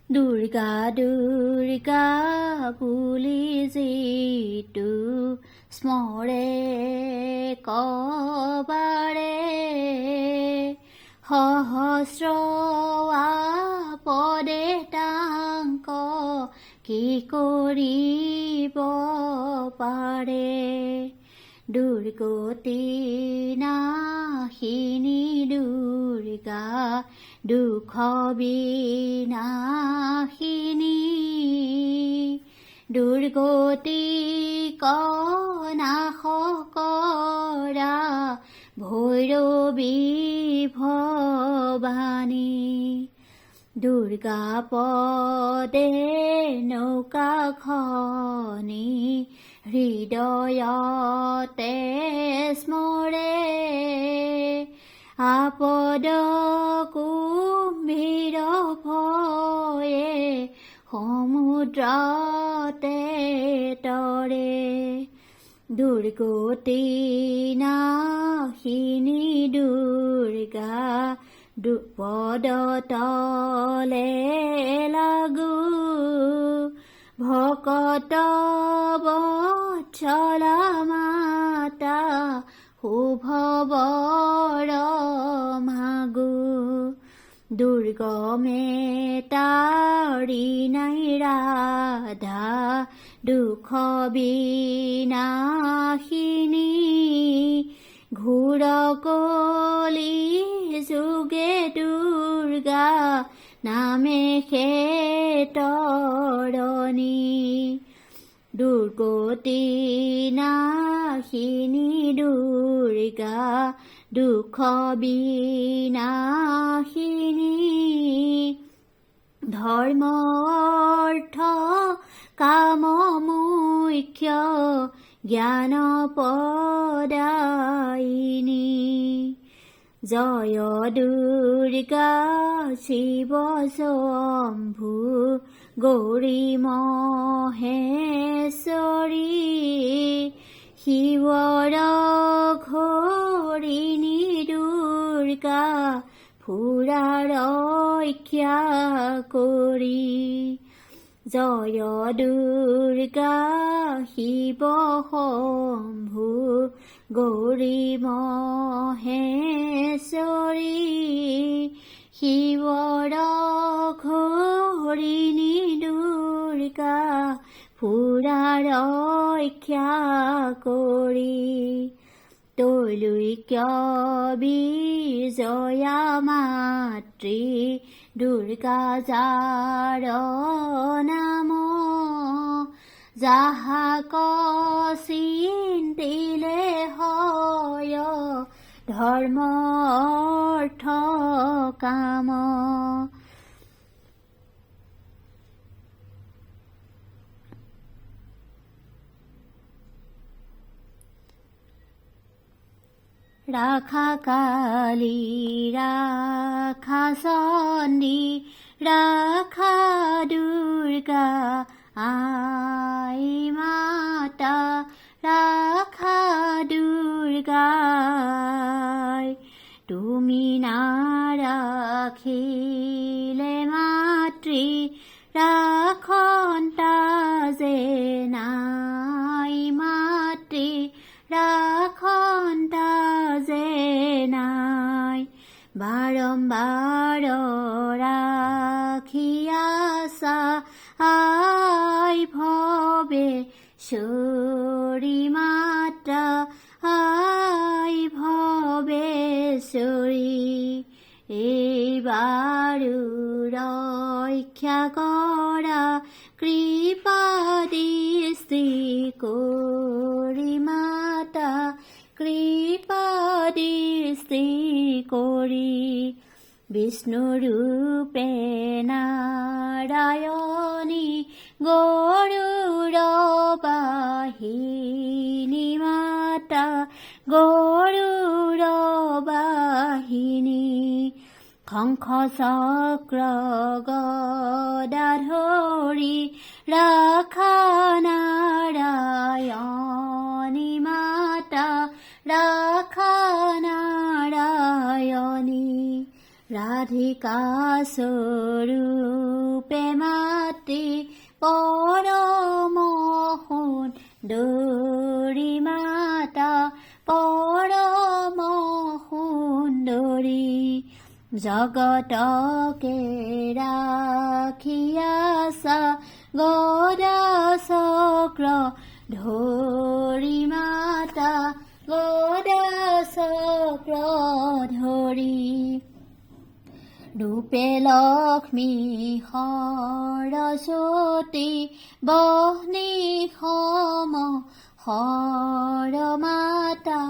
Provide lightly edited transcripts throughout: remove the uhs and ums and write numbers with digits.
দুৰ্গা দুৰ্গা বুলি যিটো স্মৰে কবাৰে সহস্ৰ আপদে তাংক কি কৰিব পাৰে দুৰ্গতি নাশিনী দুৰ্গা দুখ বিনাশিনী দুৰ্গতি নাশ কৰা ভৈৰৱী ভৱানী দুৰ্গা পদে নৌকাখনি হৃদয়তে স্মৰে আপদ কুম্ভীৰ ভয়ে সমুদ্ৰতে তৰে দুৰ্গতি নাশিনী দুৰ্গা দুপদ তলে লাগু ভকত বৎসলা মাতা শুভ বৰ মাগু দুৰ্গমে তাৰি নাই ৰাধা দুখ বিনাশিনী ঘোৰ কলি যোগে দুৰ্গা নামে তৰণী দুৰ্গতি নাশিনী দুৰ্গা দুখ বিনাশিনী ধৰ্ম অৰ্থ কাম মুখ্য জ্ঞান প্ৰদায়িনী জয় দুৰ্গা শিৱ শম্ভু গৌৰী মহেশ্বৰী শিৱৰ ঘৰিণী দুৰ্গা ফুৰা ৰক্ষা কৰি জয় দুৰ্গা শিৱ শম্ভু গৌৰী মহেশ্বৰী শিৱৰ ঘৰিণী দুৰ্গা ফুৰা ৰক্ষা কৰি তৈলৈক্য বিজয়া মাতৃ দুৰ্গা যাৰ নাম যাহাক চিন্তিলে হয় ধৰ্ম অৰ্থ কাম ৰাখা কালী ৰাখা চণ্ডী ৰাখা দুৰ্গা আই মাতা ৰাখা দুৰ্গাই তুমি নাৰাখিলে মাতৃ ৰাখন্তা যে নাই মাতৃ ৰাখন্তা যে নাই বাৰম্বাৰ ৰাখি আছা আই ভবে চৰি মাতা আই ভবেশ্বৰী এইবাৰো ৰক্ষা কৰা কৃপা দৃষ্টি কৰি মাতা কৃপা দৃষ্টি কৰি বিষ্ণু ৰূপে নাৰায়ণী গৰুড় বাহিনী মাতা গৰুড় বাহিনী শংখ চক্ৰ গদা ধৰি ৰাখা নাৰায়ণী মাতা ৰাখা নাৰায়ণী ৰাধিকা স্বৰূপে মাতৃ পৰম সুন্দৰী মাতা পৰম সুন্দৰী জগতকে ৰাখি আছা গদা চক্ৰ ধৰি মাতা গদা চক্ৰ ধৰি ৰূপে লক্ষ্মী সৰস্বতী বহ্নি সম সৰ মাতা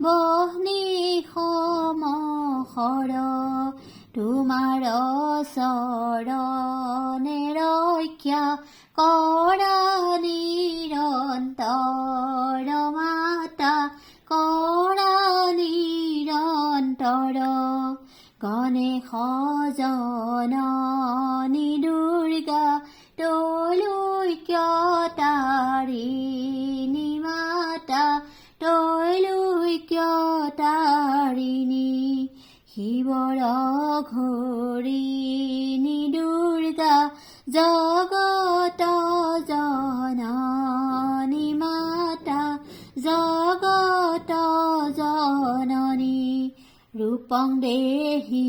বহ্নি সম সৰ তোমাৰ চৰণে ৰক্ষা কৰা নিৰন্তৰ মাতা কৰা নিৰন্তৰ গণেশ জননী দুৰ্গা তৈলুক্যতাৰিণী মাতা তৈলুক্যতাৰিণী শিৱৰ ঘৰিণী দুৰ্গা জগত জননী মাতা জগত জননী ৰূপং দেহি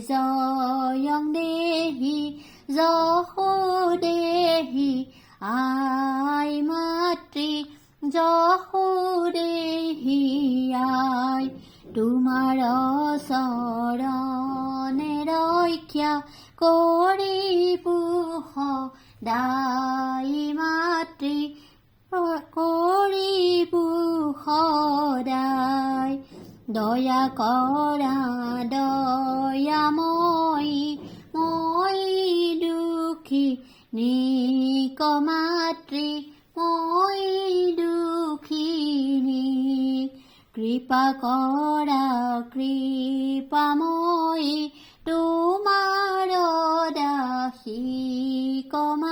জয়ং দেহি যশো দেহি আই মাতৃ যশো দেহি আই তোমাৰ চৰণে ৰক্ষা কৰিব সদায় মাতৃ কৰিব সদায় দয়া কৰা দয়াময়ী মই দুখী নিক মাতৃ মই দুখিনী কৃপা কৰা কৃপাময়ী তোমাৰ দাসী কমা